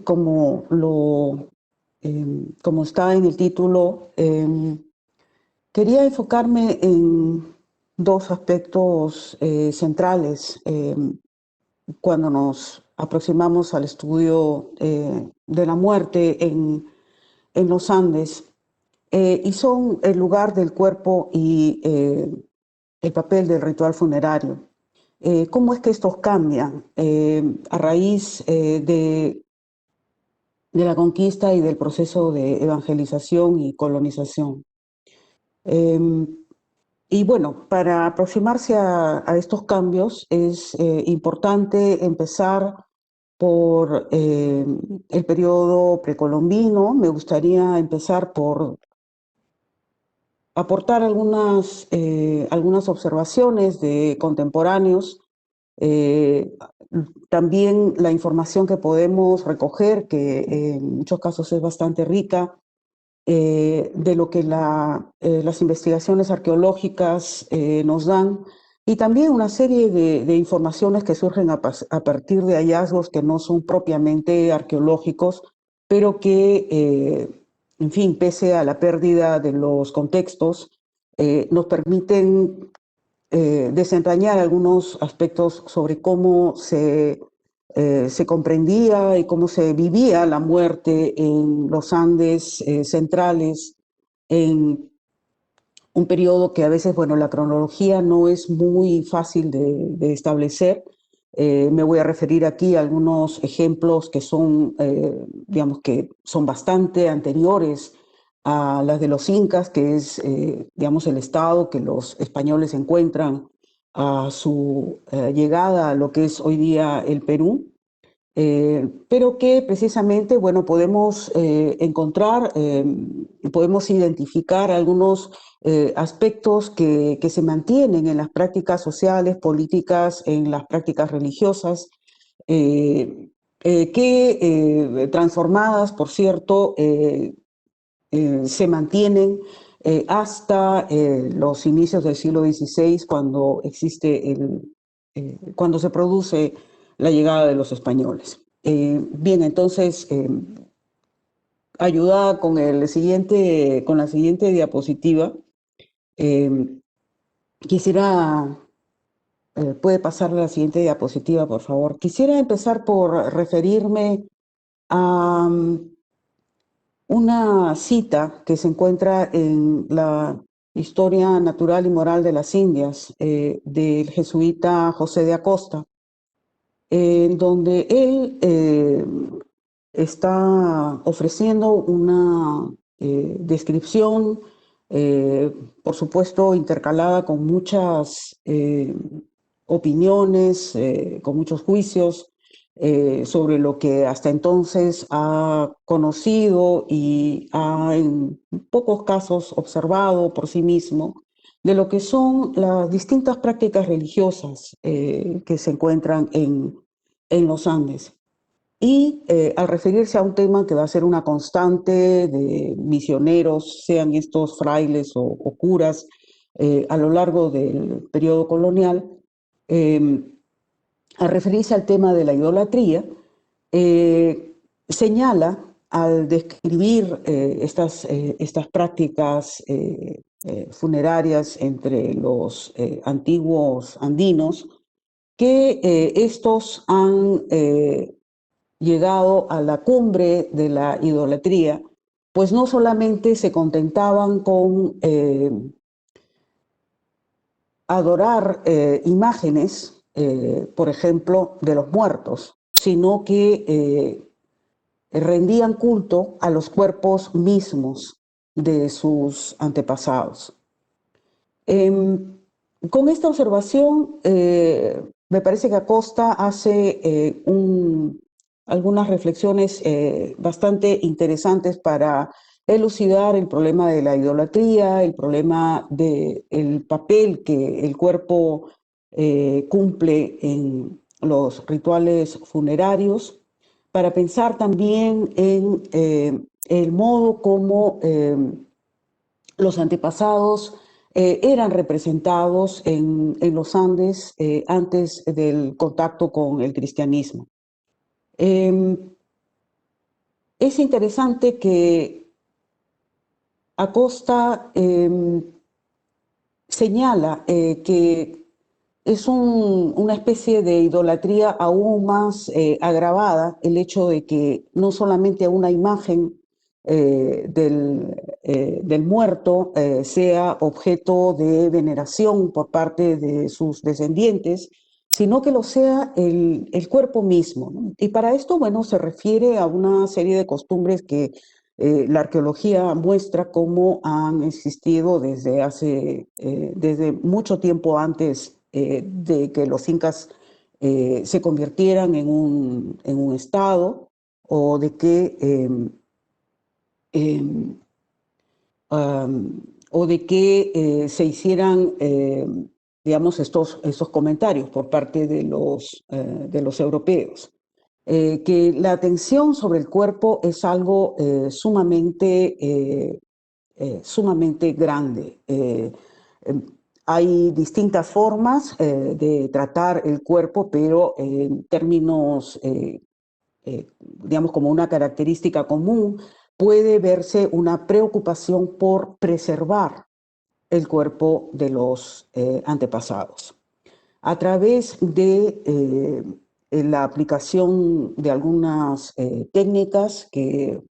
como está en el título, quería enfocarme en dos aspectos centrales cuando nos aproximamos al estudio de la muerte en los Andes, y son el lugar del cuerpo y el papel del ritual funerario. ¿Cómo es que estos cambian a raíz de la conquista y del proceso de evangelización y colonización? Eh, y bueno, para aproximarse a estos cambios es importante empezar por el periodo precolombino. Me gustaría empezar por aportar algunas observaciones de contemporáneos, eh, también la información que podemos recoger, que en muchos casos es bastante rica, de lo que las investigaciones arqueológicas nos dan, y también una serie de informaciones que surgen a partir de hallazgos que no son propiamente arqueológicos, pero que, en fin, pese a la pérdida de los contextos, nos permiten desentrañar algunos aspectos sobre cómo se comprendía y cómo se vivía la muerte en los Andes centrales, en un periodo que a veces, bueno, la cronología no es muy fácil de establecer. Me voy a referir aquí a algunos ejemplos que son, digamos, que son bastante anteriores a las de los incas, que es, digamos, el estado que los españoles encuentran a su llegada a lo que es hoy día el Perú, pero que precisamente, bueno, podemos encontrar, podemos identificar algunos aspectos que se mantienen en las prácticas sociales, políticas, en las prácticas religiosas, que transformadas, por cierto, se mantienen hasta los inicios del siglo XVI, cuando cuando se produce la llegada de los españoles. Bien, entonces, ayudada con la siguiente diapositiva, eh, quisiera, puede pasar la siguiente diapositiva, por favor. Quisiera empezar por referirme a una cita que se encuentra en la Historia Natural y Moral de las Indias, del jesuita José de Acosta, en donde él está ofreciendo una descripción, por supuesto, intercalada con muchas opiniones, con muchos juicios sobre lo que hasta entonces ha conocido y ha en pocos casos observado por sí mismo de lo que son las distintas prácticas religiosas que se encuentran en los Andes. Y al referirse a un tema que va a ser una constante de misioneros, sean estos frailes o curas, a lo largo del periodo colonial, eh, al referirse al tema de la idolatría, señala al describir estas prácticas funerarias entre los antiguos andinos, que estos han llegado a la cumbre de la idolatría, pues no solamente se contentaban con adorar imágenes, por ejemplo, de los muertos, sino que rendían culto a los cuerpos mismos de sus antepasados. Con esta observación, me parece que Acosta hace algunas reflexiones bastante interesantes para elucidar el problema de la idolatría, el problema del papel que el cuerpo cumple en los rituales funerarios, para pensar también en el modo como los antepasados eran representados en los Andes antes del contacto con el cristianismo. Eh, es interesante que Acosta señala que es una especie de idolatría aún más agravada el hecho de que no solamente una imagen del muerto sea objeto de veneración por parte de sus descendientes, sino que lo sea el cuerpo mismo, ¿no? Y para esto, bueno, se refiere a una serie de costumbres que la arqueología muestra cómo han existido desde mucho tiempo antes de que los incas se convirtieran en un estado o de que, em, o de que se hicieran, digamos, estos comentarios por parte de los europeos. Que la atención sobre el cuerpo es algo sumamente grande. Hay distintas formas de tratar el cuerpo, pero en términos, digamos, como una característica común, puede verse una preocupación por preservar el cuerpo de los antepasados a través de la aplicación de algunas técnicas que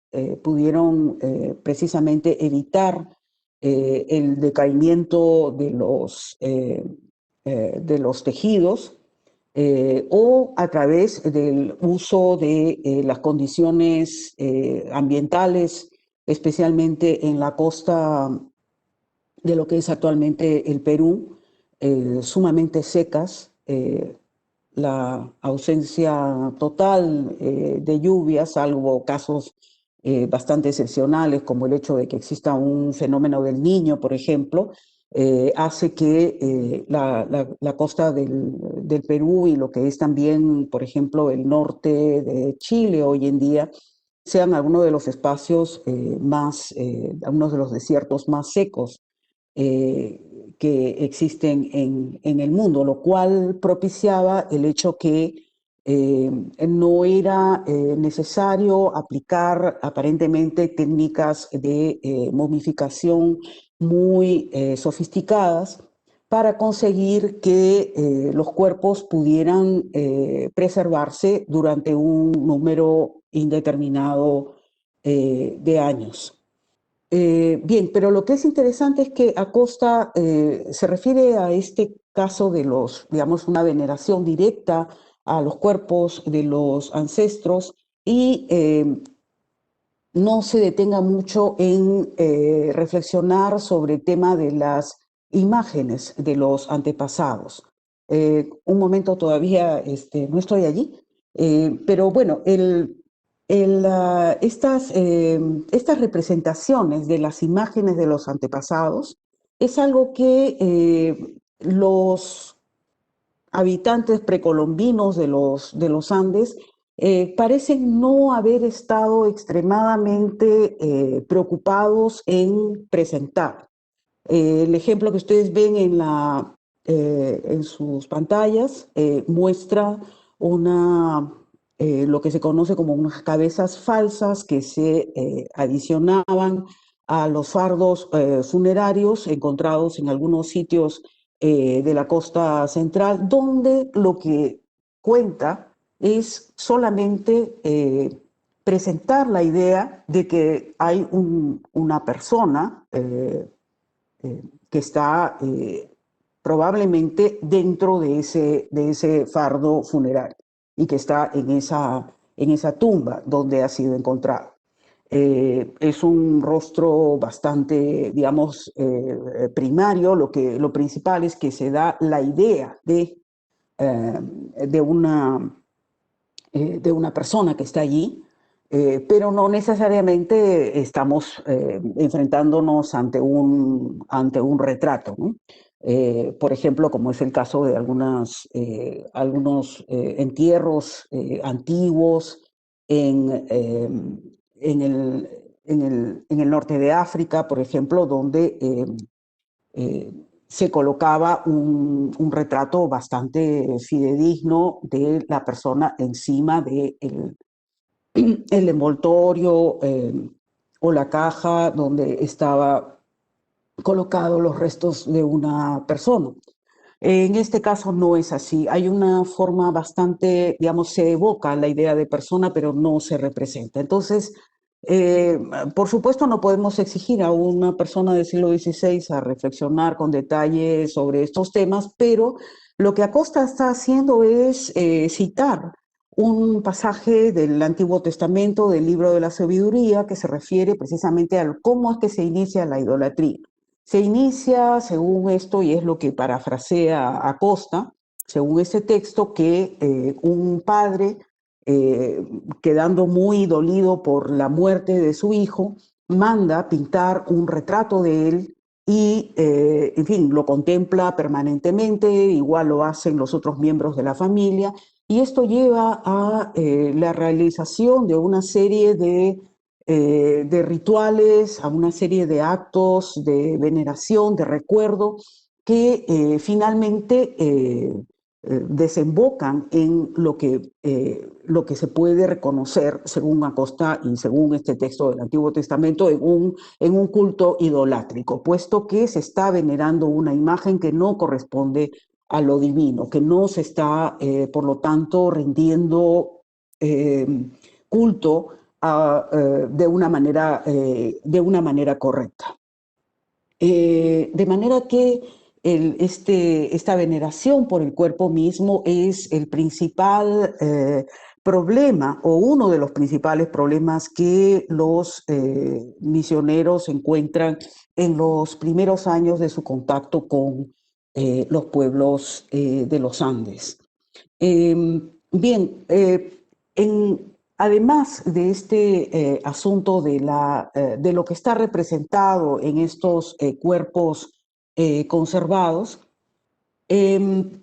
pudieron precisamente evitar el decaimiento de los tejidos o a través del uso de las condiciones ambientales, especialmente en la costa de lo que es actualmente el Perú, sumamente secas, la ausencia total de lluvias, salvo casos bastante excepcionales, como el hecho de que exista un fenómeno del Niño, por ejemplo, hace que la costa del Perú y lo que es también, por ejemplo, el norte de Chile hoy en día, sean algunos de los espacios algunos de los desiertos más secos eh, que existen en el mundo, lo cual propiciaba el hecho que no era necesario aplicar aparentemente técnicas de momificación muy sofisticadas para conseguir que los cuerpos pudieran preservarse durante un número indeterminado de años. Bien, pero lo que es interesante es que Acosta se refiere a este caso de digamos, una veneración directa a los cuerpos de los ancestros y no se detenga mucho en reflexionar sobre el tema de las imágenes de los antepasados. Un momento todavía no estoy allí, pero bueno, estas representaciones de las imágenes de los antepasados es algo que los habitantes precolombinos de los Andes parecen no haber estado extremadamente preocupados en presentar. El ejemplo que ustedes ven en sus pantallas muestra lo que se conoce como unas cabezas falsas que se adicionaban a los fardos funerarios encontrados en algunos sitios de la costa central, donde lo que cuenta es solamente presentar la idea de que hay una persona que está probablemente dentro de ese fardo funerario y que está en esa tumba donde ha sido encontrado. Es un rostro bastante, digamos, primario. Lo principal es que se da la idea eh, de de una persona que está allí, pero no necesariamente estamos enfrentándonos ante un retrato, ¿no? Por ejemplo, como es el caso de algunos entierros antiguos en, en el norte de África, por ejemplo, donde se colocaba retrato bastante fidedigno de la persona encima el envoltorio o la caja donde estaba colocados los restos de una persona. En este caso no es así. Hay una forma bastante, digamos, se evoca la idea de persona, pero no se representa. Entonces, eh, por supuesto, no podemos exigir a una persona del siglo XVI a reflexionar con detalle sobre estos temas, pero lo que Acosta está haciendo es citar un pasaje del Antiguo Testamento, del libro de la sabiduría, que se refiere precisamente a cómo es que se inicia la idolatría. Se inicia, según esto, y es lo que parafrasea Acosta, según ese texto, que un padre, quedando muy dolido por la muerte de su hijo, manda pintar un retrato de él y, en fin, lo contempla permanentemente, igual lo hacen los otros miembros de la familia, y esto lleva a la realización de una serie de rituales, a una serie de actos de veneración, de recuerdo, que finalmente desembocan en lo que se puede reconocer, según Acosta y según este texto del Antiguo Testamento, en un culto idolátrico, puesto que se está venerando una imagen que no corresponde a lo divino, que no se está, por lo tanto, rindiendo eh, culto de una manera correcta. De manera que esta veneración por el cuerpo mismo es el principal problema o uno de los principales problemas que los misioneros encuentran en los primeros años de su contacto con los pueblos de los Andes. Bien, además de este asunto de lo que está representado en estos cuerpos conservados, eh,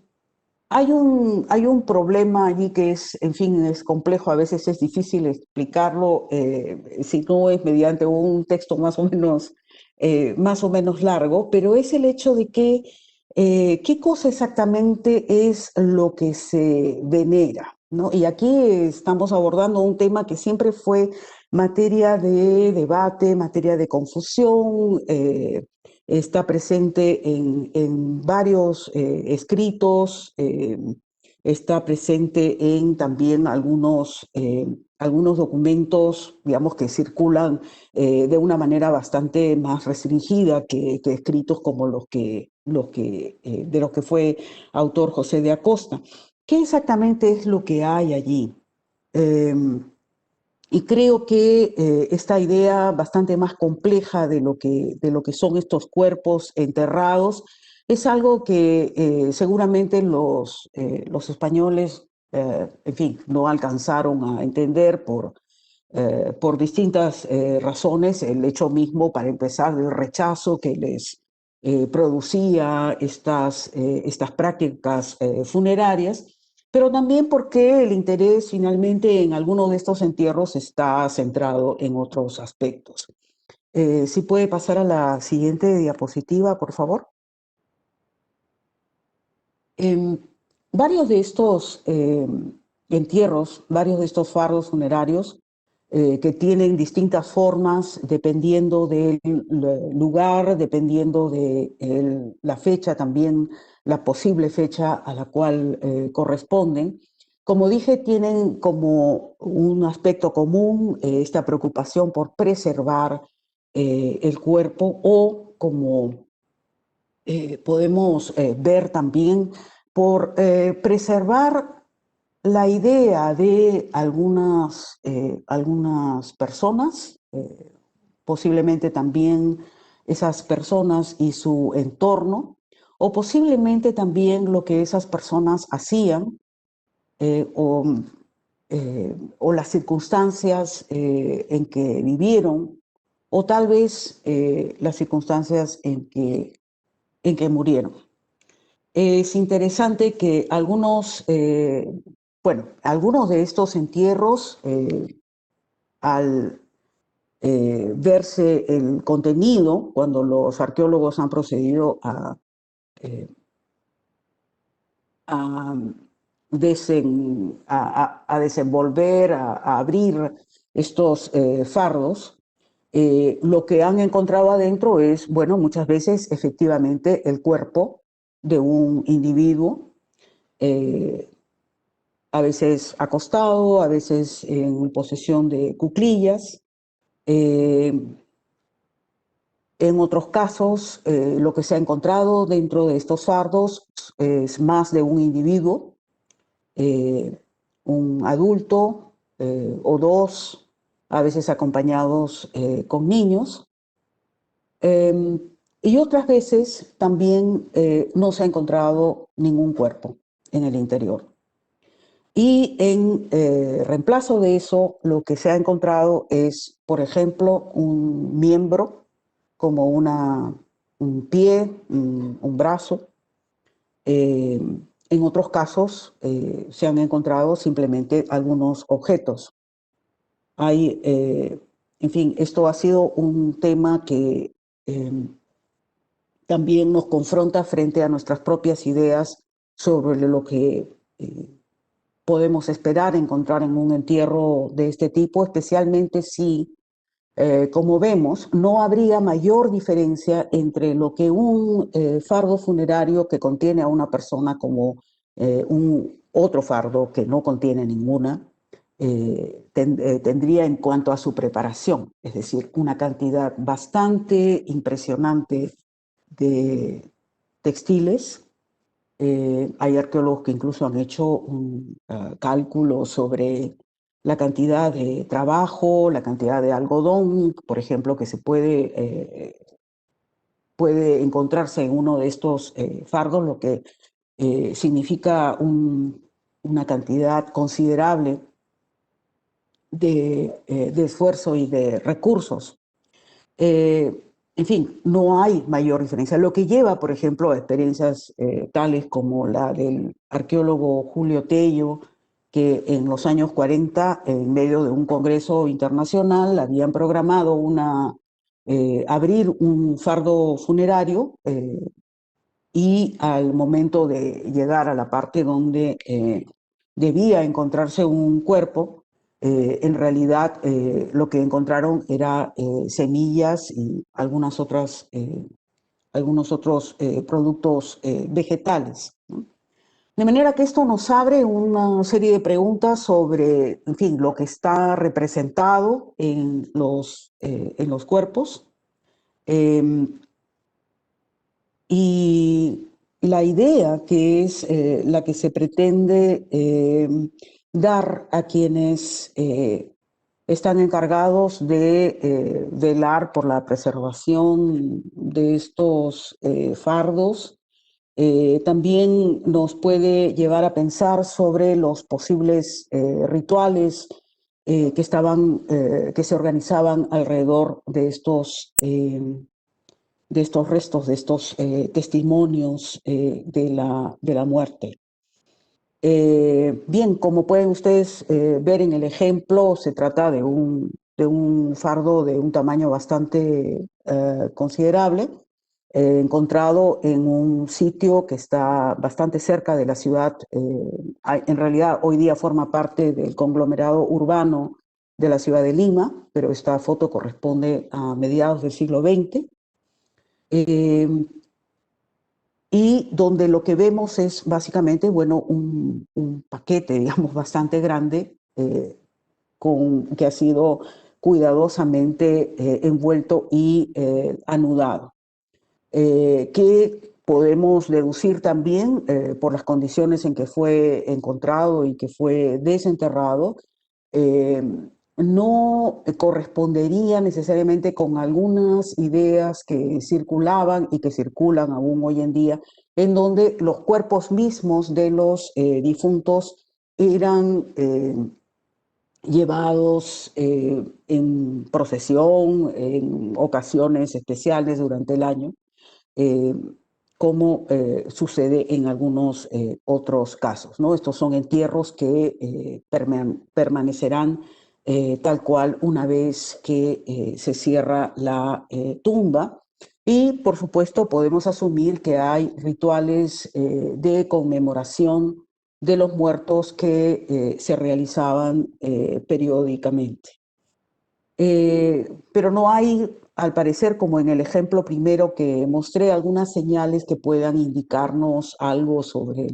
hay un problema allí que es, en fin, es complejo, a veces es difícil explicarlo si no es mediante un texto más o menos largo, pero es el hecho de que qué cosa exactamente es lo que se venera, ¿no? Y aquí estamos abordando un tema que siempre fue materia de debate, materia de confusión, está presente en varios escritos, está presente en también algunos documentos, digamos, que circulan de una manera bastante más restringida que escritos como de los que fue autor José de Acosta. ¿Qué exactamente es lo que hay allí? Eh, y creo que esta idea bastante más compleja de lo que son estos cuerpos enterrados es algo que seguramente los españoles, en fin, no alcanzaron a entender por distintas razones. El hecho mismo, para empezar, del rechazo que les producía estas prácticas funerarias, pero también porque el interés finalmente en alguno de estos entierros está centrado en otros aspectos. Si puede pasar a la siguiente diapositiva, por favor. Eh, varios de estos entierros, varios de estos fardos funerarios, que tienen distintas formas dependiendo del lugar, dependiendo de la fecha también, la posible fecha a la cual corresponden. Como dije, tienen como un aspecto común esta preocupación por preservar el cuerpo o como podemos ver también por preservar la idea de algunas personas, posiblemente también esas personas y su entorno, o posiblemente también lo que esas personas hacían eh, o, o las circunstancias en que vivieron, o tal vez las circunstancias en que murieron. Es interesante que algunos de estos entierros, al verse el contenido, cuando los arqueólogos han procedido eh, a a desenvolver, a abrir estos fardos, lo que han encontrado adentro es, bueno, muchas veces efectivamente el cuerpo de un individuo, eh, a veces acostado, a veces en posesión de cuclillas. Eh, en otros casos, lo que se ha encontrado dentro de estos fardos es más de un individuo, eh, un adulto o dos, a veces acompañados con niños. Eh, y otras veces también no se ha encontrado ningún cuerpo en el interior. Y en reemplazo de eso, lo que se ha encontrado es, por ejemplo, un miembro como un pie, un brazo. En otros casos se han encontrado simplemente algunos objetos. Hay, en fin, esto ha sido un tema que también nos confronta frente a nuestras propias ideas sobre lo que podemos esperar encontrar en un entierro de este tipo, especialmente si, como vemos, no habría mayor diferencia entre lo que un fardo funerario que contiene a una persona como un otro fardo que no contiene ninguna, tendría en cuanto a su preparación, es decir, una cantidad bastante impresionante de textiles. Hay arqueólogos que incluso han hecho un cálculo sobre la cantidad de trabajo, la cantidad de algodón, por ejemplo, que se puede encontrarse en uno de estos fardos, lo que significa una cantidad considerable de esfuerzo y de recursos. En fin, no hay mayor diferencia. Lo que lleva, por ejemplo, a experiencias tales como la del arqueólogo Julio Tello, que en los años 40, en medio de un congreso internacional, habían programado abrir un fardo funerario y al momento de llegar a la parte donde debía encontrarse un cuerpo, en realidad lo que encontraron era semillas y algunos otros productos vegetales, ¿no? De manera que esto nos abre una serie de preguntas sobre, en fin, lo que está representado en los cuerpos. Eh, y la idea que es la que se pretende dar a quienes están encargados de velar por la preservación de estos fardos, también nos puede llevar a pensar sobre los posibles rituales que se organizaban alrededor de estos restos, de estos testimonios de la muerte. Bien, como pueden ustedes ver en el ejemplo, se trata de un fardo de un tamaño bastante considerable, encontrado en un sitio que está bastante cerca de la ciudad. En realidad, hoy día forma parte del conglomerado urbano de la ciudad de Lima, pero esta foto corresponde a mediados del siglo XX. Eh, y donde lo que vemos es básicamente, bueno, un paquete, digamos, bastante grande que ha sido cuidadosamente envuelto y anudado, que podemos deducir también por las condiciones en que fue encontrado y que fue desenterrado, eh, no correspondería necesariamente con algunas ideas que circulaban y que circulan aún hoy en día, en donde los cuerpos mismos de los difuntos eran llevados en procesión, en ocasiones especiales durante el año, eh, como sucede en algunos otros casos, ¿no? Estos son entierros que permanecerán tal cual una vez que se cierra la tumba. Y, por supuesto, podemos asumir que hay rituales de conmemoración de los muertos que se realizaban periódicamente. Pero no hay, al parecer, como en el ejemplo primero que mostré, algunas señales que puedan indicarnos algo sobre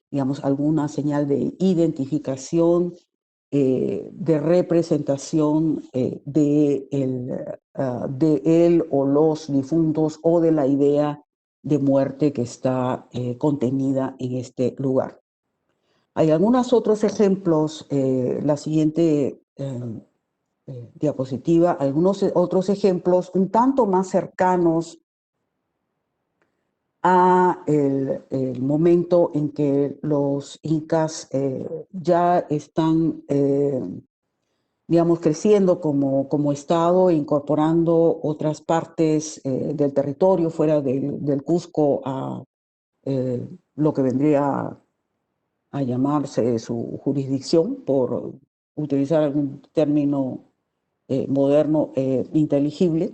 digamos, alguna señal de identificación, de representación de él o los difuntos o de la idea de muerte que está contenida en este lugar. Hay algunos otros ejemplos, la siguiente diapositiva, algunos otros ejemplos un tanto más cercanos a el momento en que los incas ya están, digamos, creciendo como Estado, incorporando otras partes del territorio fuera del Cusco a lo que vendría a llamarse su jurisdicción, por utilizar algún término moderno inteligible,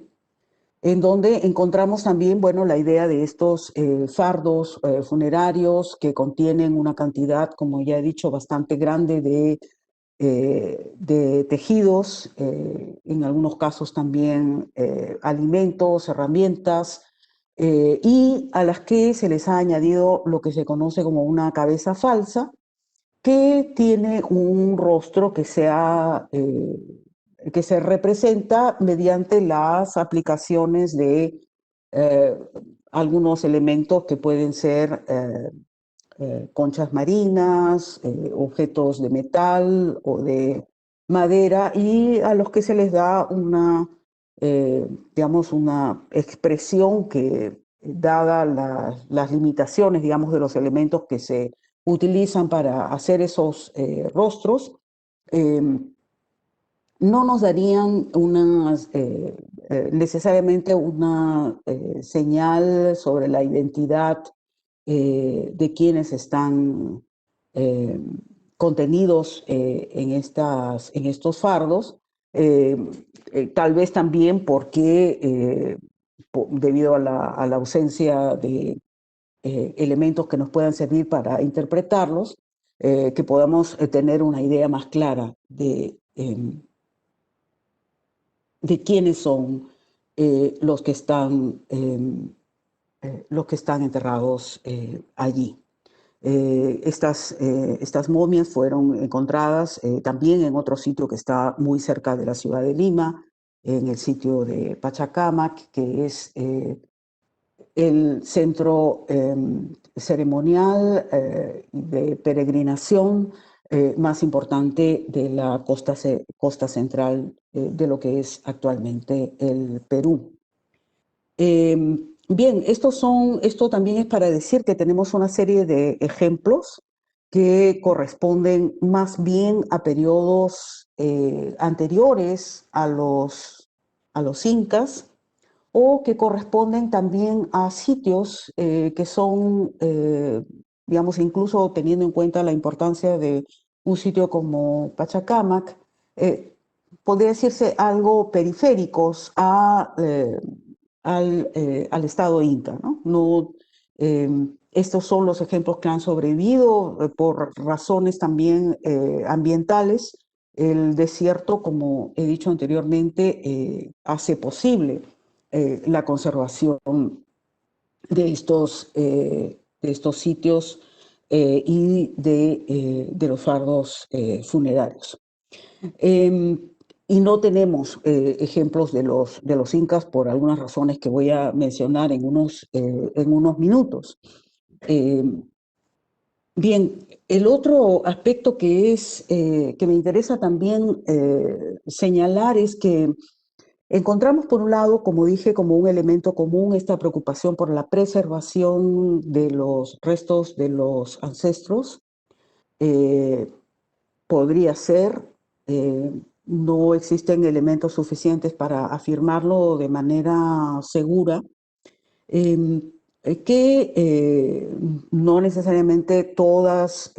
en donde encontramos también, bueno, la idea de estos fardos funerarios que contienen una cantidad, como ya he dicho, bastante grande de tejidos, en algunos casos también alimentos, herramientas, y a las que se les ha añadido lo que se conoce como una cabeza falsa, que tiene un rostro que se representa mediante las aplicaciones de eh, algunos elementos que pueden ser conchas marinas, objetos de metal o de madera, y a los que se les da digamos, una expresión que, dada las limitaciones, digamos, de los elementos que se utilizan para hacer esos rostros, eh, no nos darían necesariamente una señal sobre la identidad de quienes están eh, contenidos en estos fardos, eh, tal vez también porque debido a la ausencia de elementos que nos puedan servir para interpretarlos, que podamos tener una idea más clara de quiénes son los que están enterrados allí. Estas momias fueron encontradas también en otro sitio que está muy cerca de la ciudad de Lima, en el sitio de Pachacamac, que es el centro ceremonial de peregrinación más importante de la costa central de lo que es actualmente el Perú. Bien, esto también es para decir que tenemos una serie de ejemplos que corresponden más bien a periodos anteriores a los incas, o que corresponden también a sitios que son, digamos, incluso teniendo en cuenta la importancia de un sitio como Pachacamac, eh, podría decirse algo periféricos al Estado Inca, ¿no? Estos son los ejemplos que han sobrevivido por razones también ambientales. El desierto, como he dicho anteriormente, hace posible la conservación de estos sitios de los fardos funerarios. Y no tenemos ejemplos de los incas por algunas razones que voy a mencionar en unos minutos. Eh, Bien, el otro aspecto que me interesa también señalar es que encontramos, por un lado, como dije, como un elemento común esta preocupación por la preservación de los restos de los ancestros. Eh, Podría ser, eh, no existen elementos suficientes para afirmarlo de manera segura, eh, que no necesariamente todos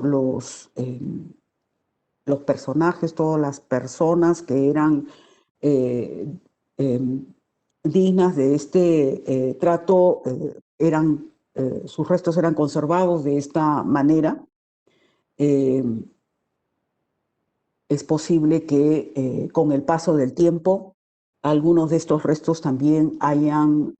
los personajes, todas las personas que eran eh, dignas de este trato eran sus restos eran conservados de esta manera, es posible que con el paso del tiempo algunos de estos restos también hayan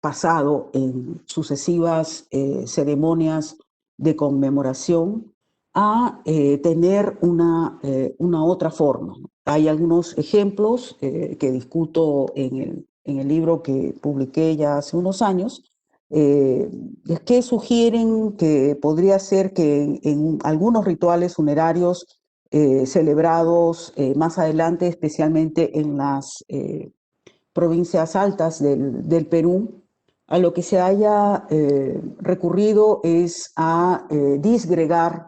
pasado en sucesivas ceremonias de conmemoración a tener una otra forma. Hay algunos ejemplos que discuto en el libro que publiqué ya hace unos años, que sugieren que podría ser que en algunos rituales funerarios celebrados más adelante, especialmente en las provincias altas del Perú, a lo que se haya recurrido es a disgregar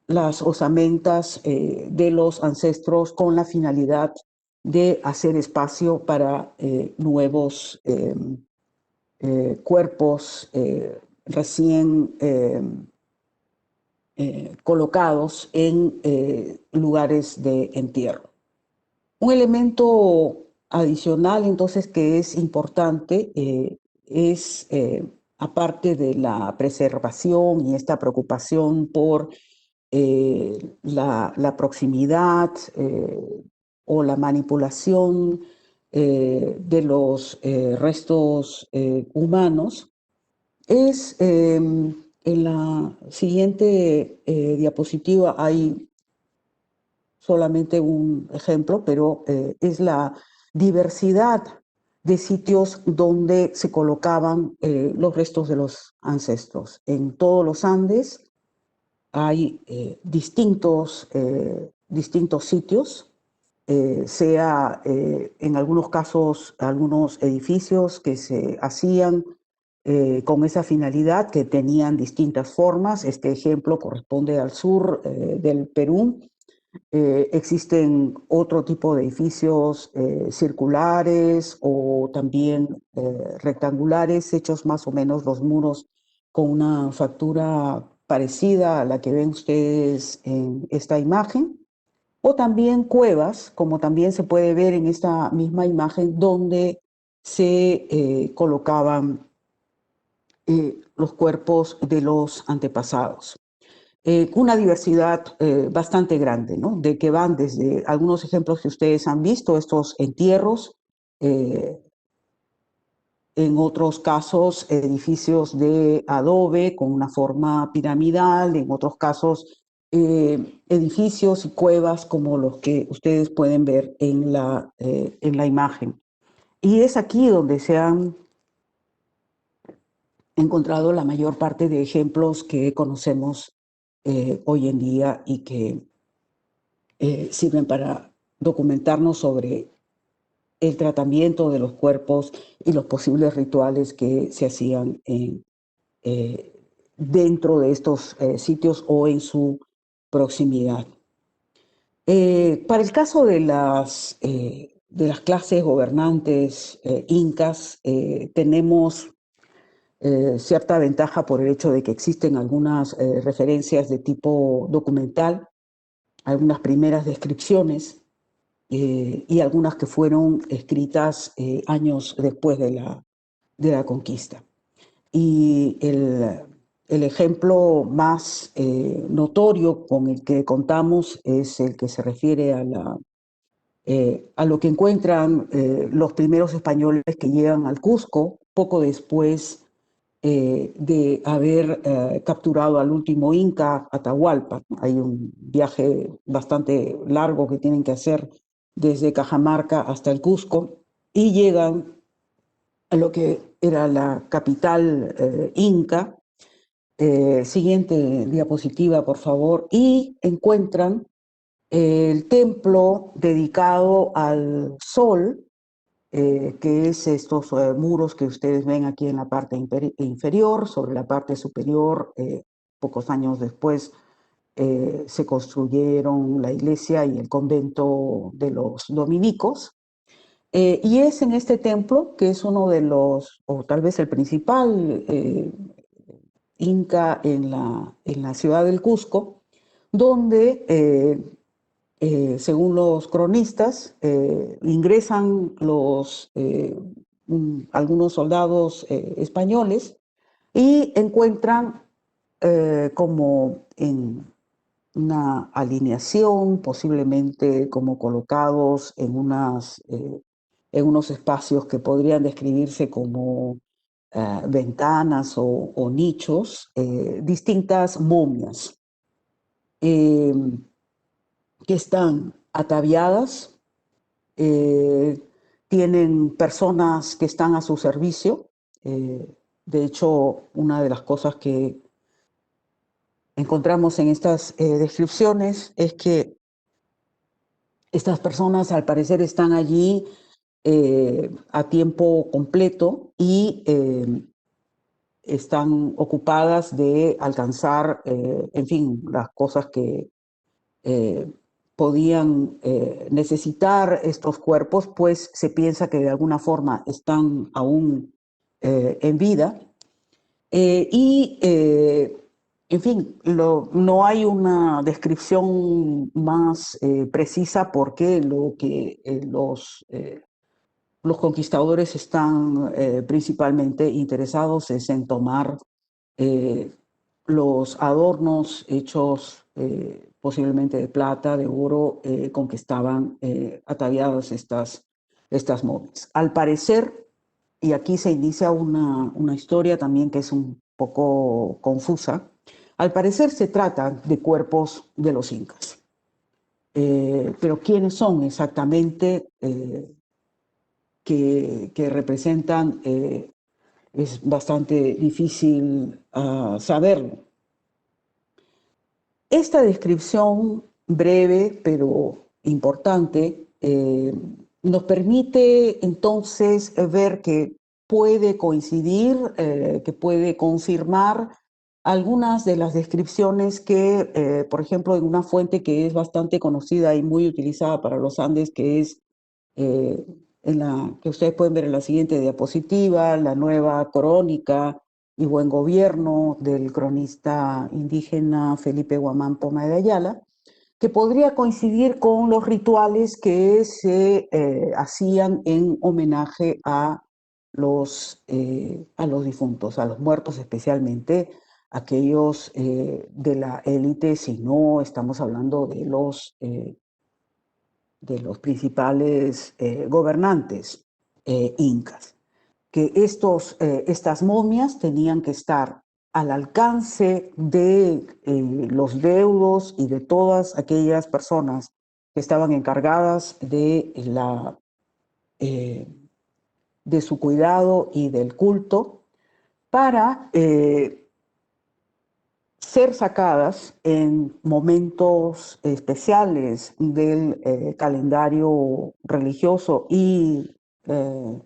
las osamentas de los ancestros con la finalidad de hacer espacio para nuevos cuerpos recién colocados en lugares de entierro. Un elemento adicional, entonces, que es importante es, aparte de la preservación y esta preocupación por la proximidad o la manipulación de los restos humanos, es en la siguiente diapositiva hay solamente un ejemplo, pero es la diversidad de sitios donde se colocaban los restos de los ancestros. En todos los Andes hay distintos sitios, sea en algunos casos algunos edificios que se hacían con esa finalidad, que tenían distintas formas. Este ejemplo corresponde al sur del Perú. Existen otro tipo de edificios circulares o también rectangulares, hechos más o menos los muros con una factura parecida a la que ven ustedes en esta imagen, o también cuevas, como también se puede ver en esta misma imagen, donde se colocaban los cuerpos de los antepasados. Una diversidad bastante grande, ¿no? De que van desde algunos ejemplos que ustedes han visto, estos entierros, eh, en otros casos edificios de adobe con una forma piramidal, en otros casos edificios y cuevas como los que ustedes pueden ver en la imagen. Y es aquí donde se han encontrado la mayor parte de ejemplos que conocemos hoy en día y que sirven para documentarnos sobre el tratamiento de los cuerpos y los posibles rituales que se hacían eh, dentro de estos sitios o en su proximidad. Para el caso de las clases gobernantes incas, tenemos cierta ventaja por el hecho de que existen algunas referencias de tipo documental, algunas primeras descripciones y algunas que fueron escritas años después de la conquista. Y el ejemplo más notorio con el que contamos es el que se refiere a lo que encuentran los primeros españoles que llegan al Cusco poco después de haber capturado al último inca, Atahualpa. Hay un viaje bastante largo que tienen que hacer desde Cajamarca hasta el Cusco y llegan a lo que era la capital inca. Siguiente diapositiva, por favor, y encuentran el templo dedicado al sol, que es estos muros que ustedes ven aquí en la parte inferior. Sobre la parte superior, pocos años después, se construyeron la iglesia y el convento de los dominicos. Y es en este templo, que es uno de los, o tal vez el principal inca en la ciudad del Cusco, donde según los cronistas, ingresan algunos soldados españoles y encuentran como en una alineación, posiblemente como colocados en unos espacios que podrían describirse como ventanas o nichos, distintas momias eh, que están ataviadas, eh, tienen personas que están a su servicio. De hecho, una de las cosas que encontramos en estas descripciones es que estas personas al parecer están allí a tiempo completo y están ocupadas de alcanzar, en fin, las cosas que eh, podían necesitar estos cuerpos, pues se piensa que de alguna forma están aún en vida. Y, en fin, no hay una descripción más precisa porque lo que los conquistadores están principalmente interesados es en tomar eh, los adornos hechos posiblemente de plata, de oro, con que estaban ataviadas estas momias. Al parecer, y aquí se inicia una historia también que es un poco confusa, al parecer se trata de cuerpos de los incas. Pero ¿quiénes son exactamente que representan? Es bastante difícil saberlo. Esta descripción breve pero importante nos permite entonces ver que puede coincidir, que puede confirmar algunas de las descripciones que, por ejemplo, en una fuente que es bastante conocida y muy utilizada para los Andes, que es eh, que ustedes pueden ver en la siguiente diapositiva, la nueva crónica y buen gobierno del cronista indígena Felipe Guamán Poma de Ayala, que podría coincidir con los rituales que se hacían en homenaje a los difuntos, a los muertos especialmente, aquellos de la élite, si no estamos hablando de los principales gobernantes incas, que estas momias tenían que estar al alcance de los deudos y de todas aquellas personas que estaban encargadas eh, de su cuidado y del culto para ser sacadas en momentos especiales del calendario religioso y, en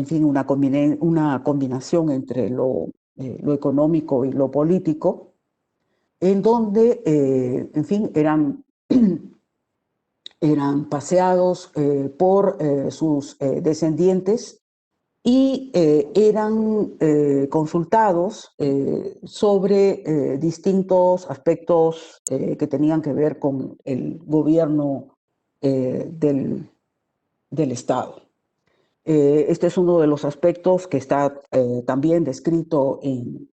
fin, una combinación entre lo económico y lo político, en donde, en fin, eran paseados por sus descendientes y eran consultados sobre distintos aspectos que tenían que ver con el gobierno del Estado. Este es uno de los aspectos que está también descrito en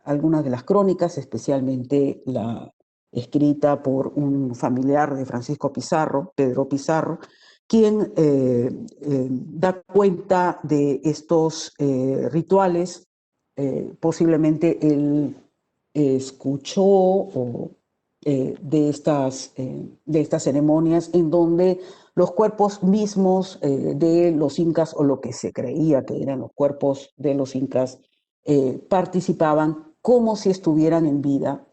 algunas de las crónicas, especialmente la escrita por un familiar de Francisco Pizarro, Pedro Pizarro, quien da cuenta de estos rituales. Posiblemente él escuchó de estas ceremonias en donde los cuerpos mismos de los incas, o lo que se creía que eran los cuerpos de los incas, participaban como si estuvieran en vida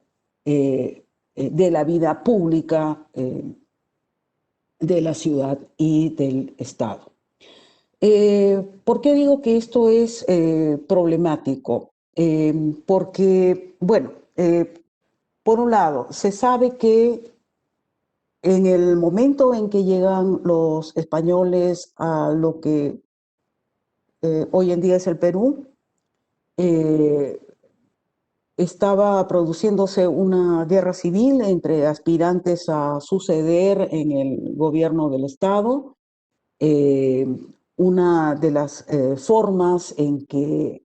de la vida pública de la ciudad y del Estado. ¿Por qué digo que esto es problemático? Porque, bueno, por un lado, se sabe que en el momento en que llegan los españoles a lo que hoy en día es el Perú, eh, estaba produciéndose una guerra civil entre aspirantes a suceder en el gobierno del Estado. una de las formas en que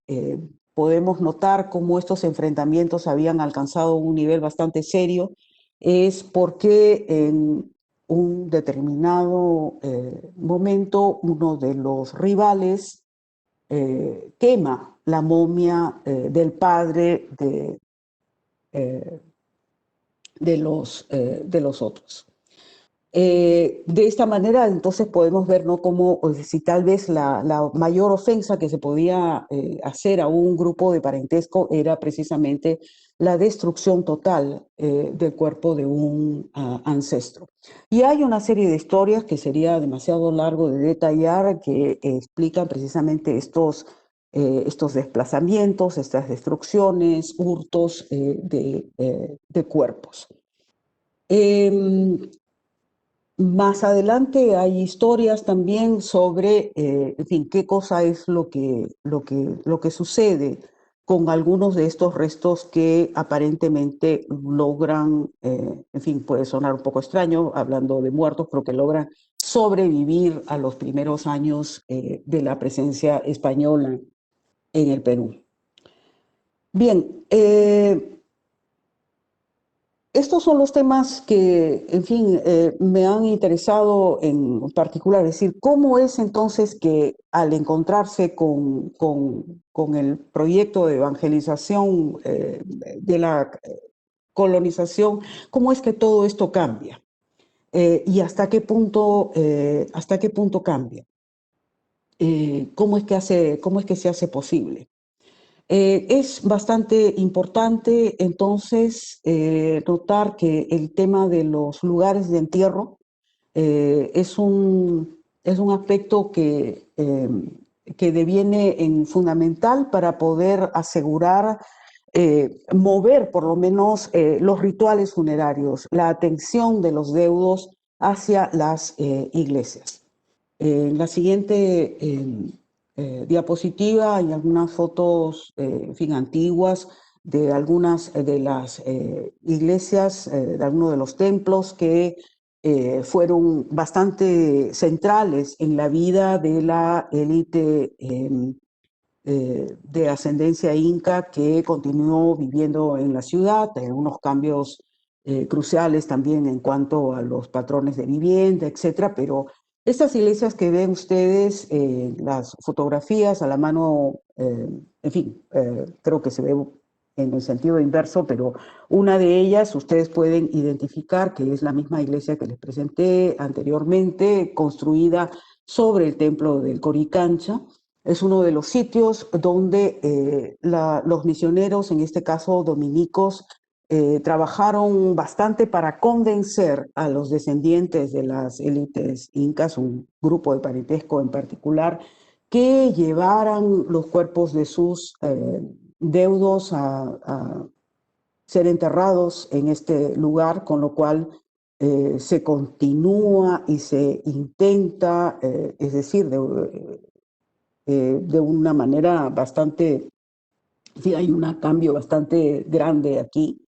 podemos notar cómo estos enfrentamientos habían alcanzado un nivel bastante serio es porque en un determinado momento uno de los rivales quema la momia del padre eh, de los otros. De esta manera, entonces podemos ver, ¿no?, cómo, o si tal vez la mayor ofensa que se podía hacer a un grupo de parentesco era precisamente la destrucción total del cuerpo de un ancestro. Y hay una serie de historias que sería demasiado largo de detallar que explican precisamente estos desplazamientos, estas destrucciones, hurtos de cuerpos. Más adelante hay historias también sobre, en fin, qué cosa es lo que sucede con algunos de estos restos que aparentemente logran, en fin, puede sonar un poco extraño hablando de muertos, pero que logran sobrevivir a los primeros años de la presencia española en el Perú. Bien, estos son los temas que, en fin, me han interesado en particular. Es decir, ¿cómo es entonces que al encontrarse con el proyecto de evangelización de la colonización, cómo es que todo esto cambia? ¿Y hasta qué punto cambia? ¿Cómo es que se hace posible? Es bastante importante entonces notar que el tema de los lugares de entierro es un aspecto que deviene en fundamental para poder asegurar, mover por lo menos los rituales funerarios, la atención de los deudos hacia las iglesias. En la siguiente diapositiva hay algunas fotos, en fin, antiguas de algunas de las iglesias, de algunos de los templos que fueron bastante centrales en la vida de la élite de ascendencia inca que continuó viviendo en la ciudad. Hay unos cambios cruciales también en cuanto a los patrones de vivienda, etcétera, pero estas iglesias que ven ustedes, las fotografías a la mano, en fin, creo que se ve en el sentido inverso, pero una de ellas ustedes pueden identificar que es la misma iglesia que les presenté anteriormente, construida sobre el templo del Coricancha. Es uno de los sitios donde los misioneros, en este caso dominicos, trabajaron bastante para convencer a los descendientes de las élites incas, un grupo de parentesco en particular, que llevaran los cuerpos de sus deudos a ser enterrados en este lugar, con lo cual se continúa y se intenta, es decir, de una manera bastante, sí, hay un cambio bastante grande aquí,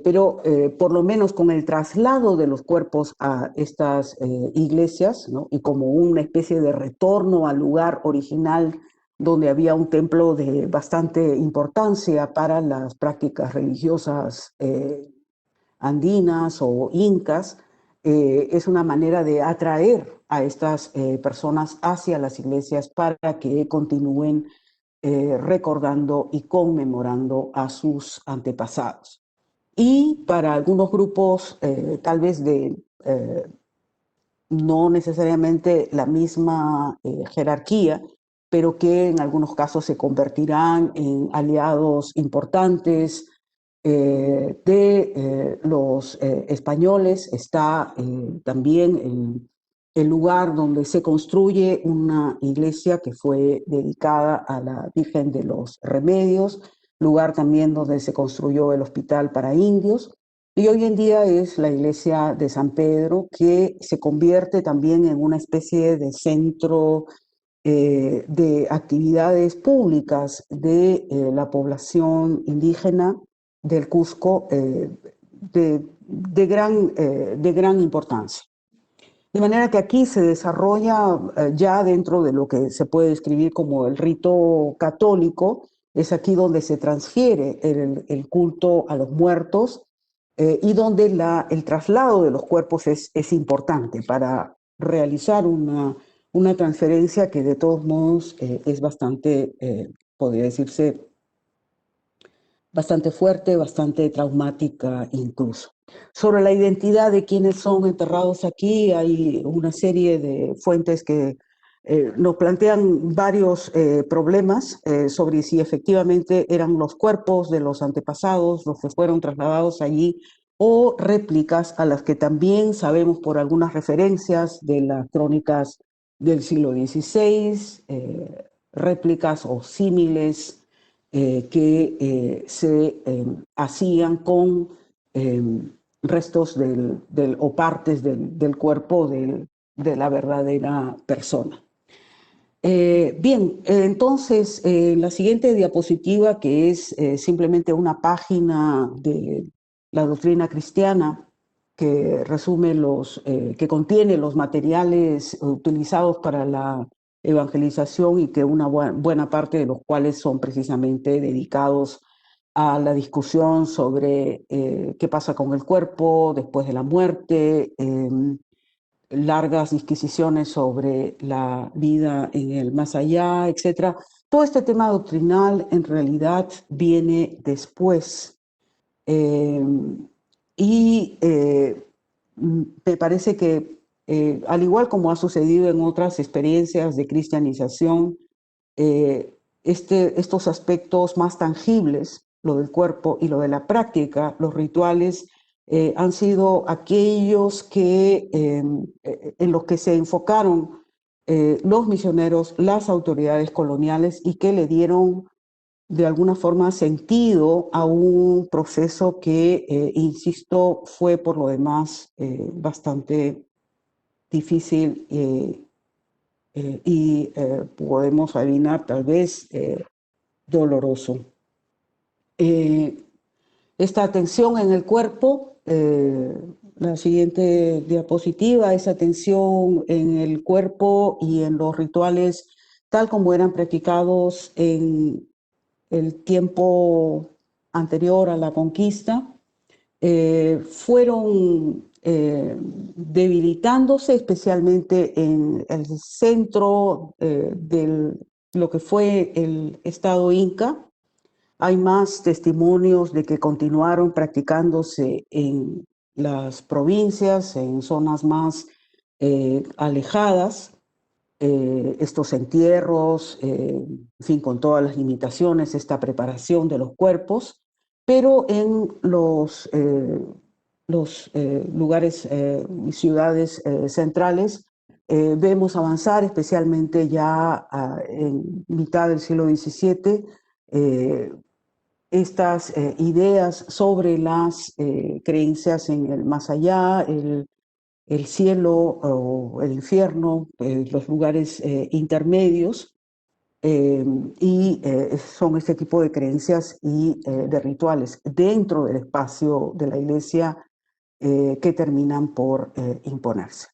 pero por lo menos con el traslado de los cuerpos a estas iglesias, ¿no?, y como una especie de retorno al lugar original donde había un templo de bastante importancia para las prácticas religiosas andinas o incas, es una manera de atraer a estas personas hacia las iglesias para que continúen recordando y conmemorando a sus antepasados. Y para algunos grupos, tal vez no necesariamente la misma jerarquía, pero que en algunos casos se convertirán en aliados importantes de los españoles. Está también el lugar donde se construye una iglesia que fue dedicada a la Virgen de los Remedios, lugar también donde se construyó el hospital para indios. Y hoy en día es la iglesia de San Pedro, que se convierte también en una especie de centro de actividades públicas de la población indígena del Cusco de gran importancia. De manera que aquí se desarrolla ya dentro de lo que se puede describir como el rito católico, es aquí donde se transfiere el culto a los muertos y donde el traslado de los cuerpos es importante para realizar una transferencia que de todos modos es bastante, podría decirse, bastante fuerte, bastante traumática incluso. Sobre la identidad de quienes son enterrados aquí, hay una serie de fuentes que nos plantean varios problemas sobre si efectivamente eran los cuerpos de los antepasados los que fueron trasladados allí o réplicas a las que también sabemos por algunas referencias de las crónicas del siglo XVI, réplicas o símiles que se hacían con restos o partes del cuerpo de la verdadera persona. Bien, entonces la siguiente diapositiva, que es simplemente una página de la doctrina cristiana que resume que contiene los materiales utilizados para la evangelización y que una buena parte de los cuales son precisamente dedicados a la discusión sobre qué pasa con el cuerpo después de la muerte, largas disquisiciones sobre la vida en el más allá, etc. Todo este tema doctrinal en realidad viene después. Y me parece que, al igual como ha sucedido en otras experiencias de cristianización, estos aspectos más tangibles, lo del cuerpo y lo de la práctica, los rituales, han sido aquellos en los que se enfocaron los misioneros, las autoridades coloniales y que le dieron de alguna forma sentido a un proceso que, insisto, fue por lo demás bastante difícil y podemos adivinar tal vez doloroso. Esta tensión en el cuerpo, la siguiente diapositiva, esa tensión en el cuerpo y en los rituales tal como eran practicados en el tiempo anterior a la conquista, fueron debilitándose, especialmente en el centro de lo que fue el Estado Inca. Hay más testimonios de que continuaron practicándose en las provincias, en zonas más alejadas, estos entierros, en fin, con todas las limitaciones, esta preparación de los cuerpos, pero en los lugares y ciudades centrales vemos avanzar, especialmente ya en mitad del siglo XVII, estas ideas sobre las creencias en el más allá, el cielo o el infierno, los lugares intermedios, y son este tipo de creencias y de rituales dentro del espacio de la iglesia que terminan por imponerse.